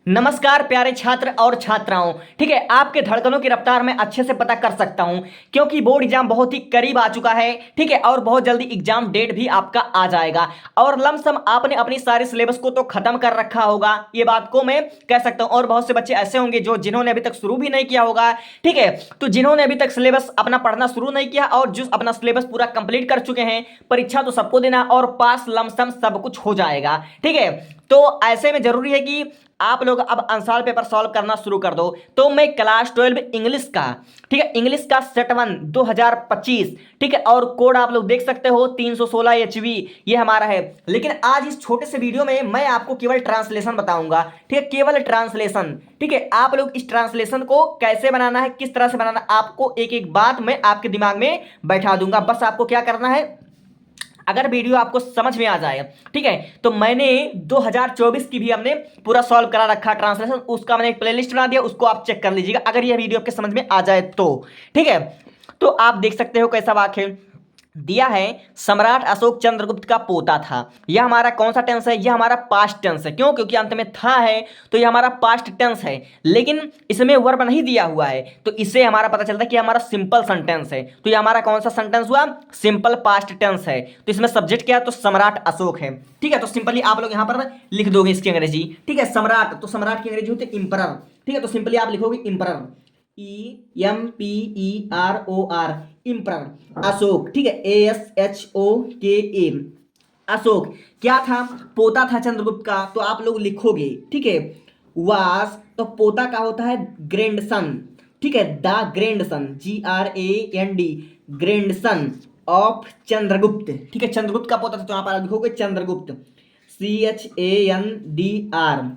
नमस्कार प्यारे छात्र और छात्राओं। ठीक है, आपके धड़कनों की रफ्तार में अच्छे से पता कर सकता हूं क्योंकि बोर्ड एग्जाम बहुत ही करीब आ चुका है। ठीक है, और बहुत जल्दी एग्जाम डेट भी आपका आ जाएगा और लमसम आपने अपनी सारी सिलेबस को तो खत्म कर रखा होगा, ये बात को मैं कह सकता हूं। और बहुत से बच्चे ऐसे होंगे जो जिन्होंने अभी तक शुरू भी नहीं किया होगा। ठीक है, तो जिन्होंने अभी तक सिलेबस अपना पढ़ना शुरू नहीं किया और जो अपना सिलेबस पूरा कंप्लीट कर चुके हैं, परीक्षा तो सबको देना और पास लमसम सब कुछ हो जाएगा। ठीक है, तो ऐसे में जरूरी है कि आप लोग अब आंसर पेपर सॉल्व करना शुरू कर दो। तो मैं क्लास 12 इंग्लिश का, ठीक है, इंग्लिश का सेट 1 2025, ठीक है, और कोड आप लोग देख सकते हो 316 HV ये हमारा है। लेकिन आज इस छोटे से वीडियो में मैं आपको केवल ट्रांसलेशन बताऊंगा। ठीक है, केवल ट्रांसलेशन। ठीक है, आप लोग इस ट्रांसलेशन को कैसे बनाना है, किस तरह से बनाना है, आपको एक एक बात मैं आपके दिमाग में बैठा दूंगा। बस आपको क्या करना है, अगर वीडियो आपको समझ में आ जाए, ठीक है, तो मैंने 2024 की भी हमने पूरा सॉल्व करा रखा ट्रांसलेशन, उसका मैंने एक प्लेलिस्ट बना दिया, उसको आप चेक कर लीजिएगा अगर यह वीडियो आपके समझ में आ जाए तो। ठीक है, तो आप देख सकते हो कैसा वाक्य दिया है। सम्राट अशोक चंद्रगुप्त का पोता था। यह हमारा कौन सा टेंस है, यह हमारा पास्ट टेंस है। क्यों? क्योंकि अंत में था है तो यह हमारा पास्ट टेंस है, लेकिन इसमें वर्ब नहीं दिया हुआ है तो इससे हमारा पता चलता है कि हमारा सिंपल सेंटेंस है। तो यह हमारा कौन सा सेंटेंस हुआ, सिंपल पास्ट टेंस है। तो इसमें सब्जेक्ट क्या है, तो सम्राट अशोक है। ठीक है, तो सिंपली आप लोग यहां पर लिख दोगे इसकी अंग्रेजी। ठीक है, सम्राट, तो सम्राट की अंग्रेजी होती है इंपरर। ठीक है, तो सिंपली आप लिखोगे इंपरर, EMPEROR, इम्प्रर। अशोक, ठीक है, ASHOKA, अशोक क्या था, पोता था चंद्रगुप्त का, तो आप लोग लिखोगे, ठीक है, वास, तो पोता का होता है ग्रैंडसन। ठीक है, the grandson, GRAND, grandson of Chandragupta. ठीक है, चंद्रगुप्त का पोता था तो यहां पर लिखोगे चंद्रगुप्त, CHANDRGUPTA,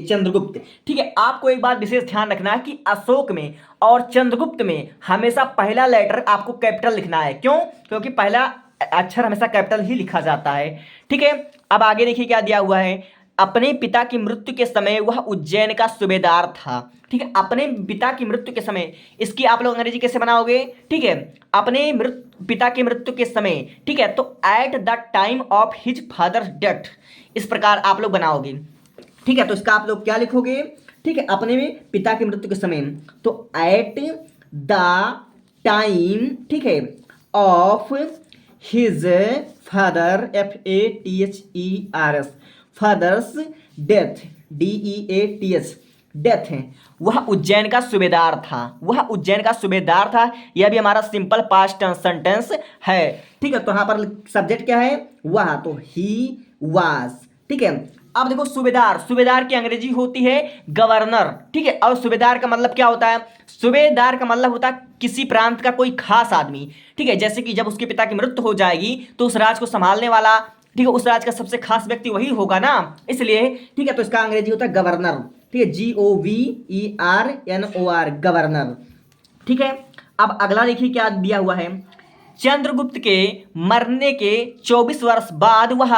चंद्रगुप्त। ठीक है, आपको एक बात विशेष ध्यान रखना है कि अशोक में और चंद्रगुप्त में हमेशा पहला लेटर आपको कैपिटल लिखना है। क्यों? क्योंकि पहला अक्षर हमेशा कैपिटल ही लिखा जाता है। ठीक है, अब आगे देखिए क्या दिया हुआ है। अपने पिता की मृत्यु के समय वह उज्जैन का सूबेदार था। ठीक है, अपने पिता की मृत्यु के समय, इसकी आप लोग अंग्रेजी कैसे बनाओगे? ठीक है, अपने पिता की मृत्यु के समय, ठीक है, तो at the time of his father's death, इस प्रकार आप लोग बनाओगे। ठीक है, तो इसका आप लोग क्या लिखोगे? ठीक है, अपने में पिता की मृत्यु के समय, तो एट द टाइम, ठीक है, of his father, FATHERS, father's death, DEATH, death है, वह उज्जैन का सूबेदार था। वह उज्जैन का सूबेदार था, यह भी हमारा सिंपल पास्ट सेंटेंस है। ठीक है, तो यहां पर सब्जेक्ट क्या है, वह, तो ही वाज। ठीक है, अब देखो सूबेदार, सूबेदार की अंग्रेजी होती है गवर्नर। ठीक है, और सूबेदार का मतलब क्या होता है, सूबेदार का मतलब होता है किसी प्रांत का कोई खास आदमी। ठीक है, जैसे कि जब उसके पिता की मृत्यु हो जाएगी तो उस राज को संभालने वाला, ठीक है, उस राज का सबसे खास व्यक्ति वही होगा ना, इसलिए। ठीक है, तो इसका अंग्रेजी होता है गवर्नर। ठीक है, GOVERNOR, गवर्नर। ठीक है, अब अगला देखिए क्या दिया हुआ है। चंद्रगुप्त के मरने के 24 वर्ष बाद वह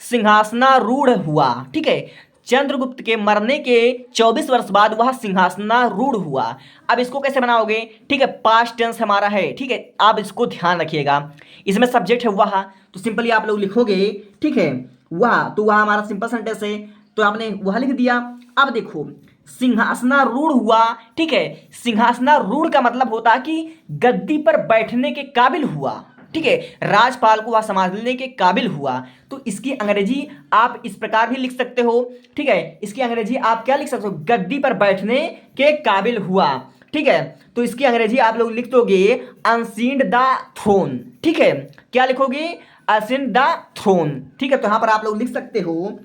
सिंहासनारूढ़ हुआ। ठीक है, चंद्रगुप्त के मरने के 24 वर्ष बाद वह सिंहासनारूढ़ हुआ। अब इसको कैसे बनाओगे? ठीक है, पास्ट टेंस हमारा है। ठीक है, आप इसको ध्यान रखिएगा, इसमें सब्जेक्ट है वह, तो सिंपली आप लोग लिखोगे, ठीक है, वह, तो वह हमारा सिंपल सेंटेंस है, तो आपने वह लिख दिया। अब देखो सिंहासनारूढ़ हुआ। ठीक है, सिंहासनारूढ़ का मतलब होता है कि गद्दी पर बैठने के काबिल हुआ। ठीक है, राजपाल को वह संभालने के काबिल हुआ। तो इसकी अंग्रेजी आप इस प्रकार भी लिख सकते हो। ठीक है, इसकी अंग्रेजी आप क्या लिख सकते हो, गद्दी पर बैठने के काबिल हुआ। ठीक है, तो इसकी अंग्रेजी आप लोग लिख दोगे अनसीन्ड द थ्रोन। ठीक है, क्या लिखोगे, अनसीन्ड द थ्रोन। ठीक है, तो यहां पर आप लोग लिख सकते हो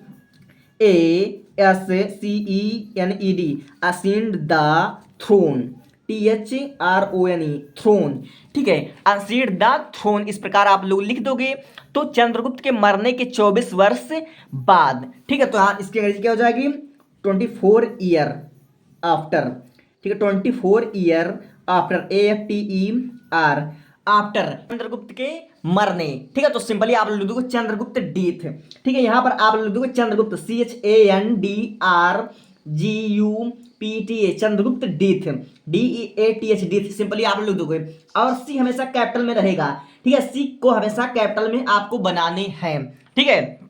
ASCENED, ascend the throne, THRONE, throne. ठीक है, असीन्ड द थ्रोन, इस प्रकार आप लोग लिख दोगे। तो चंद्रगुप्त के मरने के 24 वर्ष बाद, ठीक है, तो हाँ इसकी अंग्रेजी क्या हो जाएगी, 24 ईयर आफ्टर। ठीक है, 24 year after, AFTER, after Chandragupta के मरने। ठीक है, तो सिंपली आप लिख दोगे चंद्रगुप्त डेथ। ठीक है, यहां पर आप लिख दोगे Chandragupta, CHANDRGUPTA, Chandragupta death, DEATH, death, simply आप लिख दोगे। और सी हमेशा कैपिटल में रहेगा। ठीक है, सी को हमेशा कैपिटल में आपको बनाने हैं। ठीक है,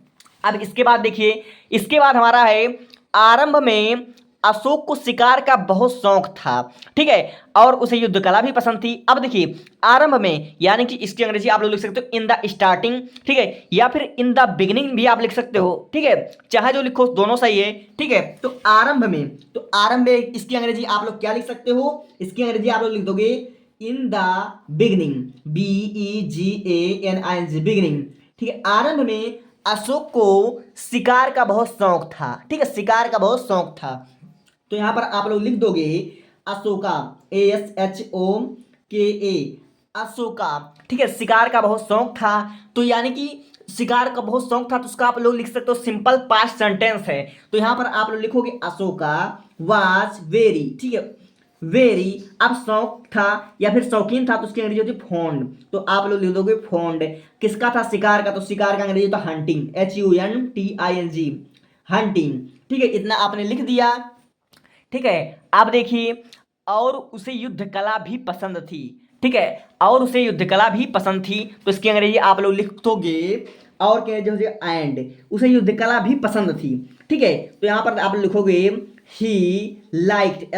अब इसके बाद देखिए, इसके बाद हमारा है आरंभ में अशोक को शिकार का बहुत शौक था, ठीक है, और उसे युद्ध कला भी पसंद थी। अब देखिए आरंभ में, यानी कि इसकी अंग्रेजी आप लोग लिख सकते हो इन द स्टार्टिंग, ठीक है, या फिर इन द बिगिनिंग भी आप लिख सकते हो, ठीक है, चाहे जो लिखो दोनों सही है, ठीक है। तो आरंभ में, तो आरंभ में इसकी अंग्रेजी आप लोग क्या लिख सकते हो, इसकी अंग्रेजी आप लोग लिख दोगे in the beginning, BEGANING, beginning, ठीक है। आरंभ में अशोक को शिकार का बहुत शौक था, ठीक है, शिकार का बहुत शौक था। तो यहां पर आप लोग लिख दोगे अशोका, ASHOKA, अशोका, ठीक है, शिकार का बहुत शौक था। तो यानी कि शिकार का बहुत शौक था, तो उसका आप लोग लिख सकते हो सिंपल पास्ट सेंटेंस है। तो यहां पर आप लोग लिखोगे अशोका वाज वेरी, ठीक है, वेरी। अब शौक था या फिर शौकीन था, तो उसकी अंग्रेजी होती है फॉन्ड। तो आप लोग लिख दोगे फॉन्ड। किसका था, शिकार का, तो शिकार का अंग्रेजी होता हंटिंग, HUNTING, हंटिंग, ठीक है। इतना आपने लिख दिया, ठीक है। अब देखिए, और उसे युद्ध कला भी पसंद थी, ठीक है, और उसे युद्ध कला भी पसंद थी। तो इसकी अंग्रेजी आप लोग लिख दोगे, और क्या जो एंड, उसे युद्ध कला भी पसंद थी, ठीक है। तो यहां पर आप लिखोगे ही लाइक्ड,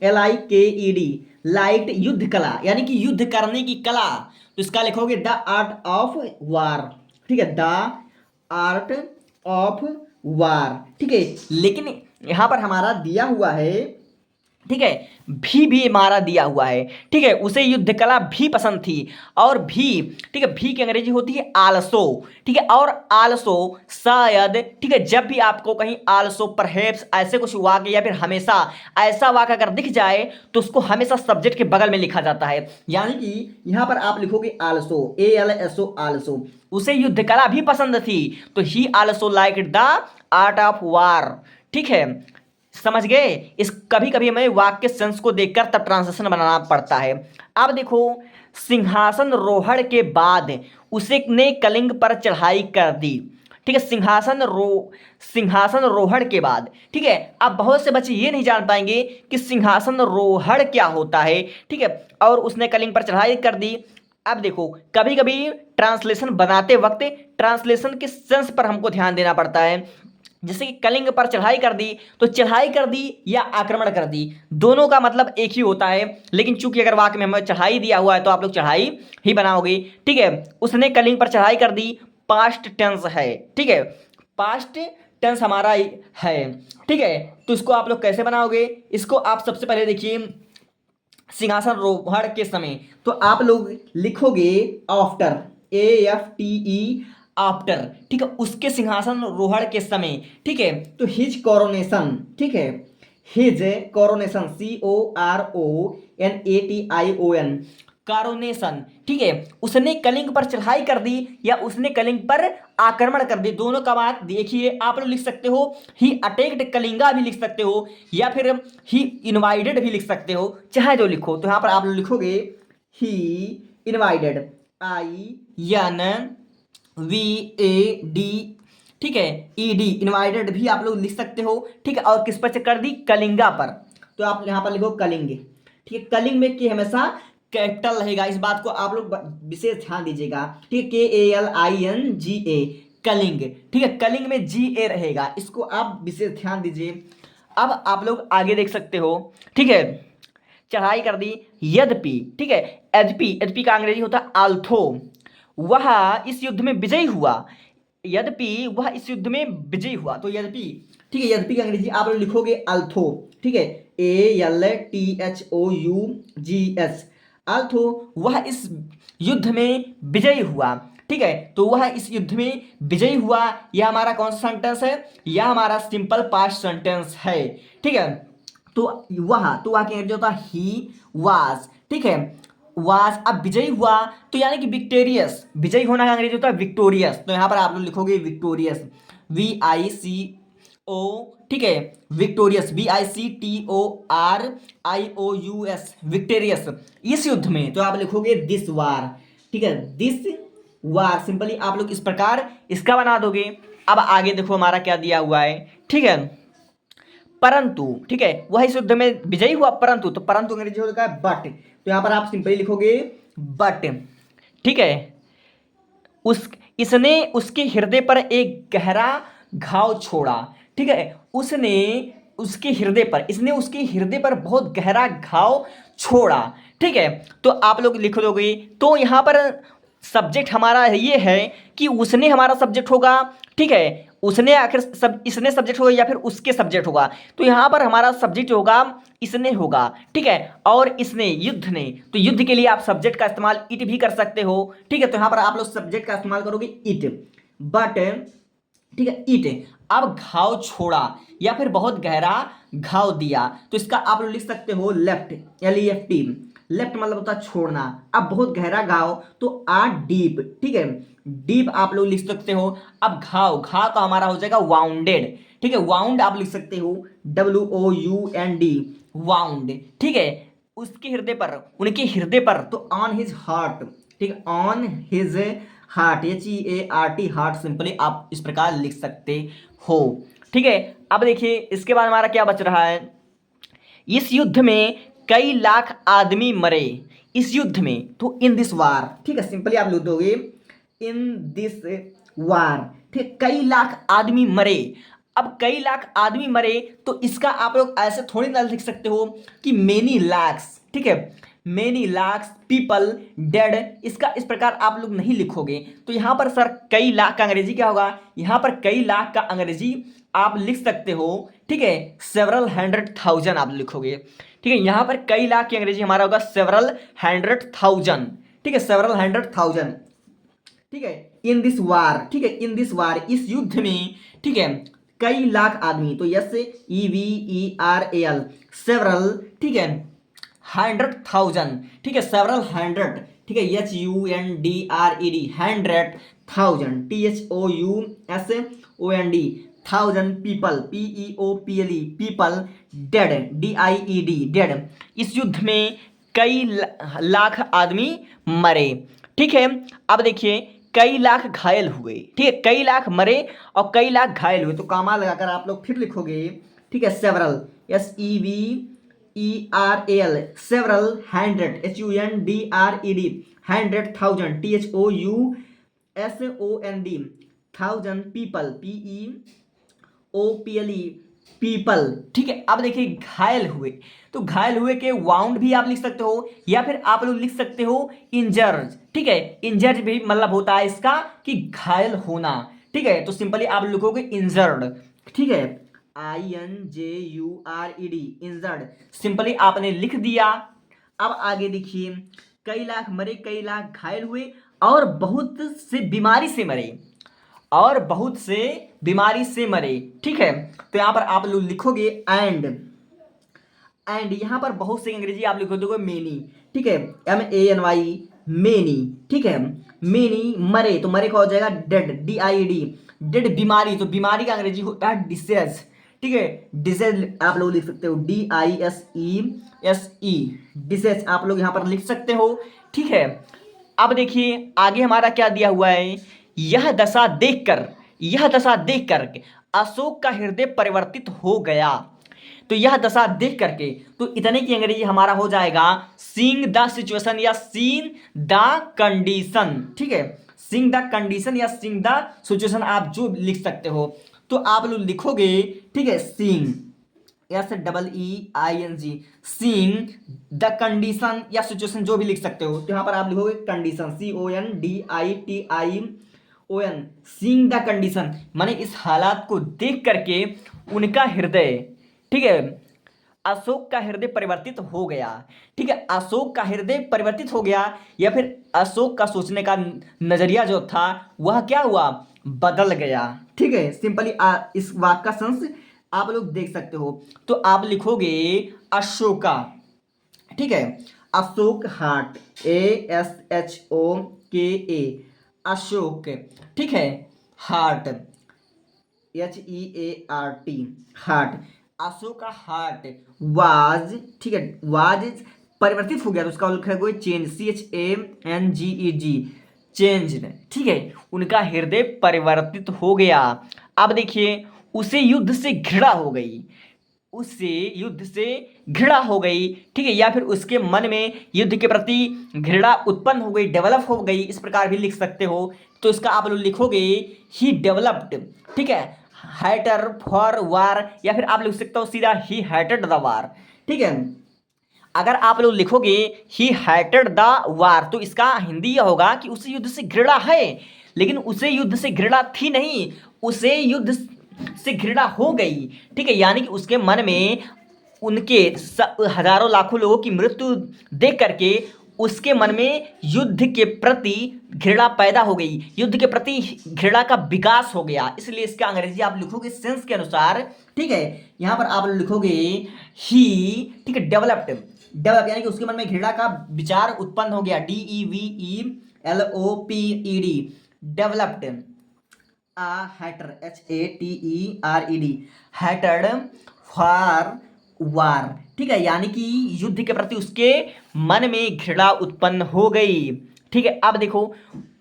LIKED, लाइक्ड युद्ध कला, यानी कि युद्ध करने की कला। तो इसका लिखोगे द आर्ट ऑफ वार, ठीक है, द आर्ट ऑफ वार, ठीक है। लेकिन यहां पर हमारा दिया हुआ है, ठीक है, भी हमारा दिया हुआ है, ठीक है, उसे युद्ध कला भी पसंद थी। और भी, ठीक है, भी की अंग्रेजी होती है आलसो, ठीक है, और आलसो शायद, ठीक है, जब भी आपको कहीं आलसो परहैप्स ऐसे कुछ वाक्य या फिर हमेशा ऐसा वाक्य अगर दिख जाए, तो उसको हमेशा सब्जेक्ट के बगल में लिखा जाता है। यानी कि यहां पर आप लिखोगे आलसो, ALSO, आलसो, उसे युद्ध कला भी पसंद थी। तो he also liked the art of war, ठीक है, समझ गए। इस कभी कभी हमें वाक्य सेंस को देखकर तब ट्रांसलेशन बनाना पड़ता है। अब देखो, सिंहासन रोहड़ के बाद उसे ने कलिंग पर चढ़ाई कर दी, ठीक है, सिंहासन रोहड़ के बाद, ठीक है। अब बहुत से बच्चे ये नहीं जान पाएंगे कि सिंहासन रोहड़ क्या होता है, ठीक है, और उसने कलिंग पर चढ़ाई कर दी। अब देखो, कभी कभी ट्रांसलेशन बनाते वक्त ट्रांसलेशन के सेंस पर हमको ध्यान देना पड़ता है। जैसे कि कलिंग पर चढ़ाई कर दी, तो चढ़ाई कर दी या आक्रमण कर दी, दोनों का मतलब एक ही होता है। लेकिन चूंकि अगर वाक्य में हमें चढ़ाई दिया हुआ है, तो आप लोग चढ़ाई ही बनाओगे, ठीक है। उसने कलिंग पर चढ़ाई कर दी, पास्ट टेंस है, ठीक है, पास्ट टेंस हमारा है, ठीक है। तो इसको आप लोग कैसे बनाओगे, इसको आप सबसे पहले देखिए, सिंहासन रोहड़ के समय, तो आप लोग लिखोगे आफ्टर, AFTE, आफ्टर, ठीक है, उसके सिंहासन रोहड़ के समय, ठीक है। तो हिज कोरोनेशन, ठीक है, हिज कोरोनेशन, CORONATION, कारोनेशन, ठीक है, उसने कलिंग पर चढ़ाई कर दी या उसने कलिंग पर आक्रमण कर दी, दोनों का बात देखिए। आप लोग लिख सकते हो ही अटैक्ड कलिंगा भी लिख सकते हो, या फिर ही इनवाइडेड भी लिख सकते हो, चाहे जो लिखो। तो यहां पर आप लोग लिखोगे ही इनवाइडेड, INVAD, ठीक है, ED, इनवाइडेड भी आप लोग लिख सकते हो, ठीक है। और किस पर से कर दी, कलिंगा पर। तो आप यहां पर लिखो कलिंग, ठीक है, कलिंग में कि हमेशा कैपिटल रहेगा, इस बात को आप लोग विशेष ध्यान दीजिएगा, ठीक है, KALINGA, कलिंग, ठीक है, कलिंग में GA रहेगा, इसको आप विशेष ध्यान दीजिए। अब आप लोग आगे देख सकते हो, ठीक है, चढ़ाई कर दी, यद्यपि, ठीक है, एचपी का अंग्रेजी होता है आल्थो, वह इस युद्ध में विजयी हुआ, यद्यपि वह इस युद्ध में विजयी हुआ। तो यद्यपि, ठीक है, यद्यपि की अंग्रेजी आप लोग लिखोगे अल्थो, ठीक है, ALTHOUGS, अल्थो, वह इस युद्ध में विजयी हुआ, ठीक है। तो वह इस युद्ध में विजयी हुआ, यह हमारा कौन सा सेंटेंस है, यह हमारा सिंपल पास्ट सेंटेंस है, ठीक है। तो वह क्या होता है, ही वाज, ठीक है, वाज। अब विजयी हुआ, तो यानी कि विक्टोरियस, विजयी होना का अंग्रेजी होता है विक्टोरियस। तो यहां पर आप लोग लिखोगे विक्टोरियस, VICO, ठीक है, विक्टोरियस, VICTORIOUS, विक्टोरियस, इस युद्ध में। तो आप लिखोगे दिस वार, ठीक है, दिस वार, सिंपली आप लोग इस प्रकार इसका बना दोगे। अब आगे देखो हमारा क्या दिया हुआ है, ठीक है, परंतु, ठीक है, वह इस युद्ध में विजयी हुआ, परंतु, तो परंतु अंग्रेजी होता है बट। तो यहां पर आप सिंपली लिखोगे बट, ठीक है, उस इसने उसके हृदय पर एक गहरा घाव छोड़ा। ठीक है, उसने उसके हृदय पर इसने उसके हृदय पर बहुत गहरा घाव छोड़ा। ठीक है, तो आप लोग लिख दोगे। तो यहाँ पर सब्जेक्ट हमारा ये है कि उसने हमारा सब्जेक्ट होगा। ठीक है, उसने आखिर सब इसने सब्जेक्ट होगा या फिर उसके सब्जेक्ट होगा। तो यहाँ पर हमारा सब्जेक्ट होगा इसने होगा। ठीक है, और इसने युद्ध ने, तो युद्ध के लिए आप सब्जेक्ट का इस्तेमाल इट भी कर सकते हो। ठीक है, तो यहाँ पर आप लोग सब्जेक्ट का इस्तेमाल करोगे इट, बट ठीक है इट। अब घाव छोड़ा या फिर बहुत गहरा घाव दिया, तो इसका आप लोग लिख सकते हो लेफ्ट, LEFT। लेफ्ट मतलब होता है छोड़ना। अब बहुत गहरा घाव तो डीप। ठीक है, डीप आप लोग लिख सकते हो। अब घाव, घाव का हमारा हो जाएगा वाउंडेड। ठीक है, वाउंड आप लिख सकते हो WOUND, वाउंड। ठीक है, उसके हृदय पर, उनके हृदय पर, तो ऑन हिज हार्ट। ठीक है, on his heart, HEART, heart simply आप इस प्रकार लिख सकते हो। ठीक है, अब देखिए इसके बाद हमारा क्या बच रहा है। इस युद्ध में कई लाख आदमी मरे। इस युद्ध में, तो इन दिस वार। ठीक है, सिंपली आप लिख दोगे इन दिस वार। ठीक, कई लाख आदमी मरे। अब कई लाख आदमी मरे, तो इसका आप लोग ऐसे थोड़ी ना लिख सकते हो कि मेनी लैक्स। ठीक है, मेनी लाख्स पीपल डेड, इसका इस प्रकार आप लोग नहीं लिखोगे। तो यहां पर सर कई लाख का अंग्रेजी क्या होगा, यहां पर कई लाख का अंग्रेजी आप लिख सकते हो। ठीक है, सेवरल 100,000 आप लिखोगे। ठीक है, यहां पर कई लाख की अंग्रेजी हमारा होगा सेवरल 100,000। ठीक है, सेवरल 100,000। ठीक है, इन दिस वार। ठीक है, इन दिस वार, इस युद्ध में। ठीक है, कई लाख आदमी, तो SEVERAL, सेवरल। ठीक है, 100,000। ठीक है, सेवरल 100। ठीक है, HUNDRED, 100,000, THOUSOND, 1000 people, PEOPLE, people dead, DIED, dead. इस युद्ध में कई लाख आदमी मरे। ठीक है, अब देखिए कई लाख घायल हुए। ठीक है, कई लाख मरे और कई लाख घायल हुए, तो कामा लगाकर आप लोग फिर लिखोगे। ठीक है, several, SEVERAL, several 100, HUNDRED, 100,000, THOUSOND, 1000 people, PEOPLE, people. ठीक है, अब देखिए घायल हुए, तो घायल हुए के वाउंड भी आप लिख सकते हो या फिर आप लोग लिख सकते हो इंजर्ड। ठीक है, इंजर्ड भी मतलब होता है इसका कि घायल होना। ठीक है, तो सिंपली आप लिखोगे इंजर्ड। ठीक है, INJURED, इंजर्ड, सिंपली आपने लिख दिया। अब आगे देखिए, कई लाख मरे, कई लाख घायल हुए और बहुत से बीमारी से मरे, और बहुत से बीमारी से मरे। ठीक है, तो यहां पर आप लोग लिखोगे एंड यहां पर बहुत से अंग्रेजी आप लिख दोगे मेनी। ठीक है, MANY, मेनी। ठीक है, मेनी मरे, तो मरे का हो जाएगा डेड, DIED, डेड। बीमारी, तो बीमारी का अंग्रेजी होता है डिसेज। ठीक है, डिसेज आप लोग लिख सकते हो DISESE, डिसेज आप लोग यहां पर लिख सकते हो। ठीक है, अब देखिए आगे हमारा क्या दिया हुआ है। यह दशा देखकर, यह दशा देखकर अशोक का हृदय परिवर्तित हो गया। तो यह दशा देख करके, तो इतने की अंग्रेजी हमारा हो जाएगा सीइंग द सिचुएशन या सीइंग द कंडीशन। ठीक है, सीइंग द कंडीशन या सीइंग द सिचुएशन आप जो लिख सकते हो, तो आप लोग लिखोगे। ठीक है, seeing, SEEING, seeing the condition या सिचुएशन जो भी लिख सकते हो, तो यहां पर आप लिखोगे condition, CONDITION, seeing the condition, माने इस हालात को देख करके उनका हृदय। ठीक है, अशोक का हृदय परिवर्तित हो गया। ठीक है, अशोक का हृदय परिवर्तित हो गया या फिर अशोक का सोचने का नजरिया जो था वह क्या हुआ, बदल गया। ठीक है, सिंपली इस वाक्य का सेंस आप लोग देख सकते हो, तो आप लिखोगे अशोका। ठीक है, अशोक हार्ट, ASHOKA, अशोक। ठीक है, हार्ट, HEART, हार्ट। अशोक का हार्ट वाज, ठीक है, वाज परिवर्तित हो गया, तो उसका लिखोगे चेंज, CHANGED, चेंज। ठीक है, उनका हृदय परिवर्तित हो गया। अब देखिए उसे युद्ध से घृणा हो गई। उससे युद्ध से घृणा हो गई, ठीक है, या फिर उसके मन में युद्ध के प्रति घृणा उत्पन्न हो गई, डेवलप हो गई, इस प्रकार भी लिख सकते हो। तो इसका आप लोग लिखोगे ही डेवलप्ड, ठीक है, हैटर फॉर वार, या फिर आप लिख सकते हो सीधा ही हैटेड द वार, ठीक है। अगर आप लोग लिखोगे ही हैटेड द वार तो इसका हिंदी यह होगा कि उसे युद्ध से घृणा है, लेकिन उसे युद्ध से घृणा थी नहीं, उसे युद्ध से घृणा हो गई, ठीक है, यानी कि उसके मन में उनके हजारों लाखों लोगों की मृत्यु देख करके उसके मन में युद्ध के प्रति घृणा पैदा हो गई, युद्ध के प्रति घृणा का विकास हो गया। इसलिए इसका अंग्रेजी आप लिखोगे सेंस के अनुसार, ठीक है, यहां पर आप लिखोगे ही, ठीक है, डेवलप्ड, डेवलप यानी कि उसके मन में घृणा का विचार उत्पन्न हो गया, DEVELOPED, developed, hatred HATERED, hatred for war, ठीक है, यानी कि युद्ध के प्रति उसके मन में घृणा उत्पन्न हो गई, ठीक है। अब देखो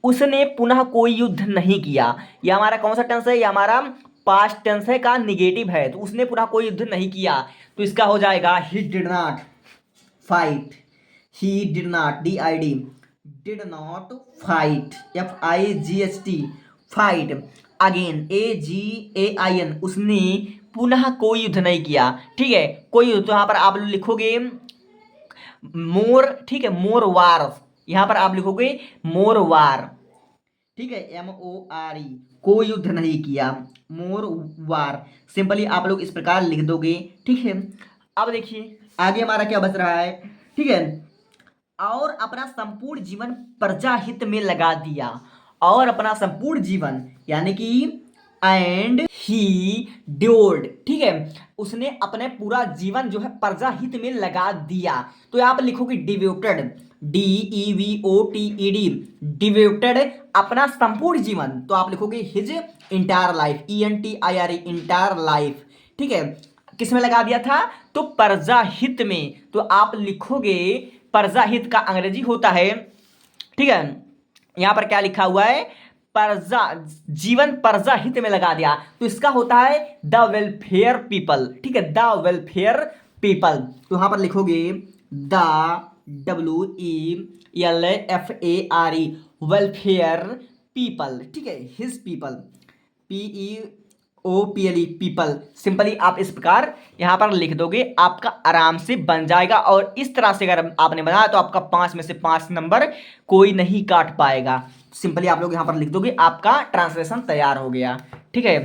उसने पुनः कोई युद्ध नहीं किया, यह हमारा कौन सा टेंस है, यह हमारा पास्ट टेंस है का निगेटिव है, तो उसने पुनः कोई युद्ध नहीं किया, तो इसका हो जाएगा he did not fight, he did not DID, did not fight FIGHT, fight again AGAIN, उसने पुनः कोई युद्ध नहीं किया, ठीक है, कोई युद्ध। तो यहाँ पर आप लिखोगे मोर, ठीक है, मोर वार, यहाँ पर आप लिखोगे मोर वार, ठीक है, MORE, कोई युद्ध नहीं किया, मोर वार, सिंपली आप लोग इस प्रकार लिख दोगे, ठीक है। अब देखिए आगे हमारा क्या बच रहा है, ठीक है, और अपना संपूर्ण जीवन प्रजा हित में लगा दिया, और अपना संपूर्ण जीवन यानी कि एंड ही ड्यूर्ड, ठीक है, उसने अपने पूरा जीवन जो है प्रजा हित में लगा दिया, तो आप लिखोगे डिवोटेड, DEVOTED, डिवोटेड, अपना संपूर्ण जीवन, तो आप लिखोगे his entire life, ENTIRE, entire life, ठीक है, किस में लगा दिया था, तो प्रजा हित में, तो आप लिखोगे प्रजा हित का अंग्रेजी होता है, ठीक है, यहां पर क्या लिखा हुआ है, प्रजा, जीवन प्रजा हित में लगा दिया, तो इसका होता है द वेलफेयर पीपल, ठीक है, द वेलफेयर पीपल, तो यहां पर लिखोगे द WELFARE, वेलफेयर पीपल, ठीक है, his people, PEOPLE, people, simply आप इस प्रकार यहां पर लिख दोगे, आपका आराम से बन जाएगा, और इस तरह से अगर आपने बनाया तो आपका 5 में से 5 नंबर कोई नहीं काट पाएगा। सिंपली आप लोग यहां पर लिख दोगे, आपका ट्रांसलेशन तैयार हो गया, ठीक है।